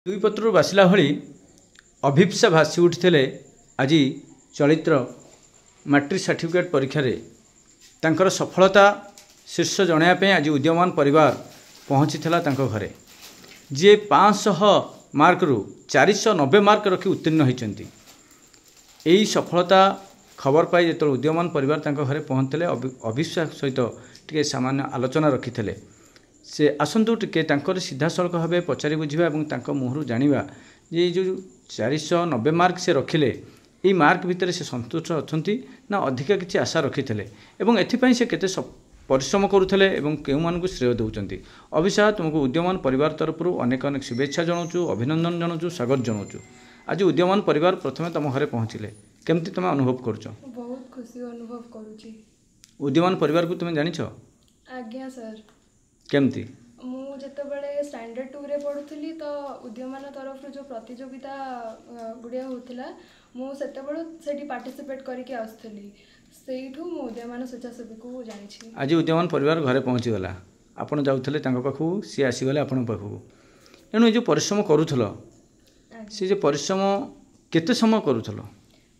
दुई पत्रु बासिला भली अभिप्सा भासी उठिले आज चलित्र मैट्रिक सर्टिफिकेट परीक्षा रे तांकर सफलता शीर्ष जणाया आज उद्यमान परिवार पहुँची घरे जी 500 मार्क रु 490 मार्क रखी उत्तीर्ण होती। यही सफलता खबर पाई जो उद्यमान परिवार घरे पहुँचते अविश्वास सहित टे सामान्य आलोचना रखी से आसतु टे सीधा सड़क भाव पचारि बुझा मुहर जाना ये जो 490 मार्क से रखिले ये मार्क भितर से संतुष्ट अच्छा ना अधिका किसी आशा रखी एवं से केते परिश्रम करुले केउ श्रेय दौरान। अभिषा तुमको उद्यमान परिवार तरफ अनेक अनेक शुभेच्छा जनाऊँ, अभिनंदन जनाऊँ, स्वागत जनाऊँ। आज उद्यमान परिवार प्रथमे तुम घरे पहुँचले केमती तुम अनुभव कर? बहुत खुशी अनुभव करूची। उद्यमान परिवार को तुम जानिछ? आज्ञा सर। केमती? मु जेतेबेले स्टैंडर्ड 2 रे पढुथली तो उद्यमान तरफ जो प्रतियोगिता गुडिया होतिला मु सेतेबेले सेठी पार्टिसिपेट करके आस्थली सेठू मु उद्यमान स्वेच्छासेवी को जानिछि। आज उद्यमान परिवार घरे पहुँची गला आपण जाउथले तांको पाखु सी आसी गले आपण पाखु एनु जो परिश्रम करूथलो से जो परिश्रम केते समय करूथलो?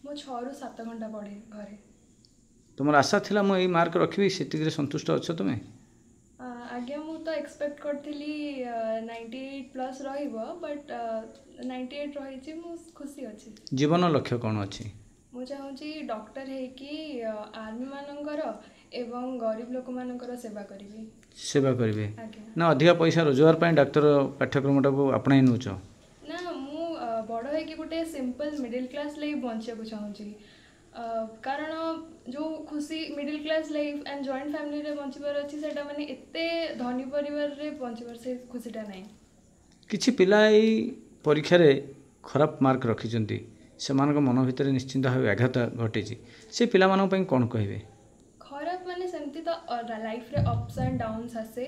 मु 6 रु 7 घंटा पढे घरे। तुमर आशा थिला मु एई मार्क रखिबी सेतिक संतुष्ट अछ तुमे? आज्ञा मु तो एक्सपेक्ट करथिली 98 प्लस रहिबो बट 98 रहिछि मु खुशी अछि। जीवन लक्ष्य कोन अछि? मु चाहूँगी डॉक्टर है कि आर्मी मानकर एवं गरीब लोक मानकर सेवा करिवे। सेवा करिवे ना अधिका पैसा रोजगार पाई डॉक्टर पाठ्यक्रमटा को आपणाई नउछ? ना मु बड़ है कि गोटे सिंपल मिडिल क्लास लाइफ बंचिया को चाहूँगी कारण जो खुशी middle class life and joint family रे बंचिबार अछि सेटा माने एते धनी परिवार रे बंचिबार से खुशीटा नाही। किछि पिला एई परीक्षा रे खराब मार्क रखिचंती से मन भितर निश्चिंत भाव आघात घटी से पिला कौन कहे? खराब माने सेमती तो लाइफ रे अप्स एंड डाउन्स आसे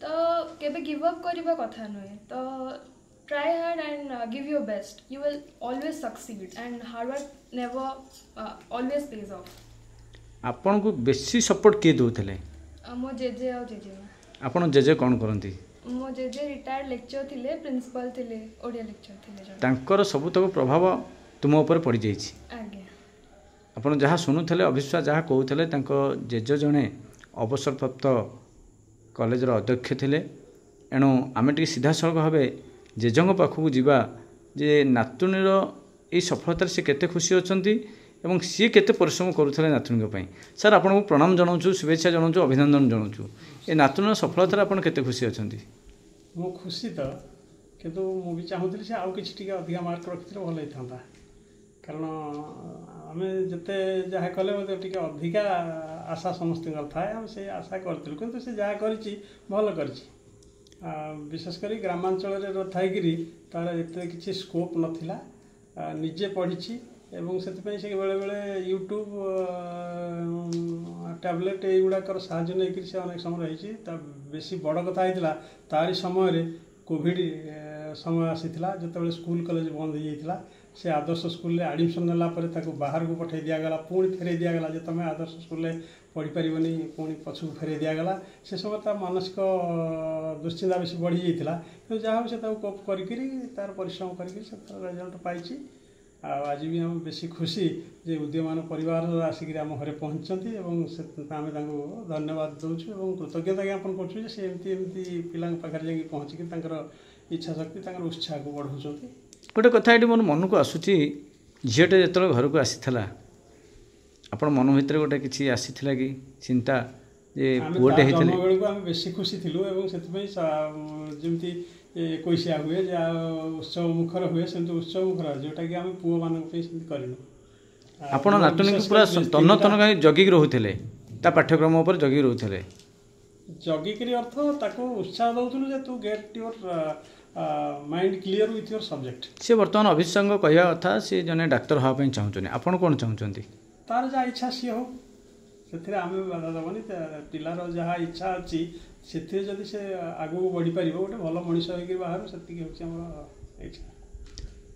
तो केबे गिव अप करबा कथा नुहे तो try hard and give your best you will always succeed and hard work never always page of. आपन को बेसी सपोर्ट किए दोथले? मो जेजे और जेजे। आपन जेजे कौन करंती? मो जेजे रिटायर्ड लेक्चर थिले प्रिंसिपल थिले ओडिया लेक्चर थिले तांकर सबुतक प्रभाव तुम ऊपर पड़ जाइए। आपन जहाँ शुणुले अविश्वास जहाँ कहते जेज जड़े अवसरप्राप्त कॉलेज अध्यक्ष थे एणु आम टे सीधा सड़क भाव जेज पाखक जावा जे नातुणीर ये सफलतार सी केते खुशी अच्छा एवं सी केते परिश्रम करुले नातुणी सर आपको प्रणाम जनाऊँ, शुभेच्छा जनाऊँ, अभिनंदन जनाऊँ। ये नातुणीर सफलतार आप केते खुशी अच्छा? मो खुशी तो किंतु मु भी चाहूली से आउ कि अधिक मार्क रखी भल होता कारण आम जिते जहाँ कले टे अधिका आशा समस्त थाए आम से आशा करूँ किंतु से जहाँ भल कर विशेषकर ग्रामांचल थी तार एत कि स्कोप नाला निजे पढ़ी एवं से बेले बेले यूट्यूब टैबलेट युवाकर साहय नहीं से अनेक समय रही बेसी बड़ कथा होता तारी समय कोविड समय आसीला जो स्कूल कॉलेज बंद हो जाता से आदर्श स्कूल एडमिशन नाला बाहर को पठे दिगला पुणी फेरे दिगला जो तुम आदर्श स्कूल पढ़ी पारनी पुणी पछक फेरे दिगला से समय तार मानसिक दुश्चिंता बेसी बढ़ी जाता तो जहाँ से कोप कर परिश्रम कर रिजल्ट पाई आज भी हम बेसी खुशी जे उद्यमान परिवार आसिक आम घरे पहुँचती आम धन्यवाद दूँ कृतज्ञता ज्ञापन करमती पिला पाखे जा पहुँचिक इच्छा शक्ति उत्साह को बढ़ाऊँ। गोटे कथा ये मोर मन को आसूची झीटे जो घर को आसी आप मन भितर गोटे किसी आसी कि चिंता जे पुटे बेलू आम बेसी खुशी थी जमी 21 हुए उत्सव मुखर हुए से उत्सव मुखर जोटा कि आम पुओ मान करूँ। आप नातुणी को पूरा तन तन कहीं जगिक रोते पाठ्यक्रम उपर जगिक रोते जगिक अर्थ ताको उत्साह दौलु जे to get your mind clear with your subject. सी बर्तमान अभिषेक कहवा कथा सी जने डाक्तर हाँपाई चाहूँ आपड़ कौन चाहते? तार जहाँ इच्छा सी हो से आम बाधा देवनी पिलार जहाँ इच्छा अच्छी से जदि से आगू बढ़ी पार गोटे भल मनीष हो बाहर से इच्छा।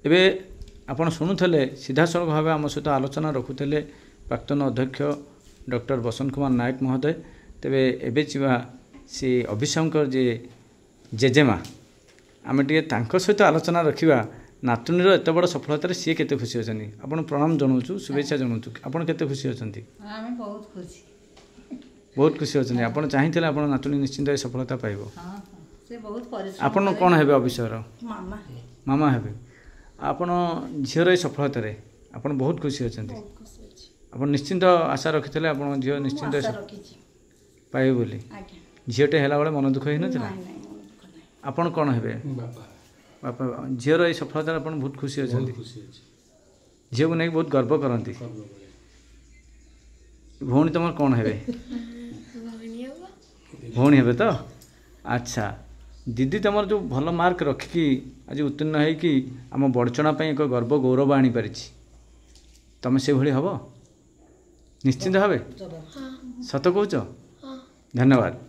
एबे आपण शुणुले सीधा सड़क भाव आम सहित आलोचना रखुले प्राक्तन अध्यक्ष डॉक्टर बसंत कुमार नायक महोदय। तेबे एबे चिवा से अभिषेक जे जेजेमा आम टे सहित आलोचना रखा नातुणीर एत बड़ सफलतार सी केते खुशी अच्छा आपन प्रणाम जनाऊँ शुभेच्छा जनाऊँ आपन केते खुशी अच्छा बहुत खुशी अच्छा आपन चाहिए आप नातुणी निश्चिंत सफलता पाइब आपन कौन है अविषयर मामा हे आपन झीर सफलतार आपन बहुत खुशी अच्छा आप निश्चिंत आशा रखी आप झील निश्चिंत पाइबे बोली झीटे है मन दुख ही ना आपन कौन है बापा झीर ये सफलता आप बहुत खुशी अच्छा झी को नहीं बहुत गर्व करती भौणी तुम कौन है भौणी हे तो अच्छा दीदी तुम जो भल मार्क रखिकी आज उत्तीर्ण होगी आम बड़चणा एक गर्व गौरव आनी पारी तुम से भाई हम निश्चिंत भाव सत कौच धन्यवाद।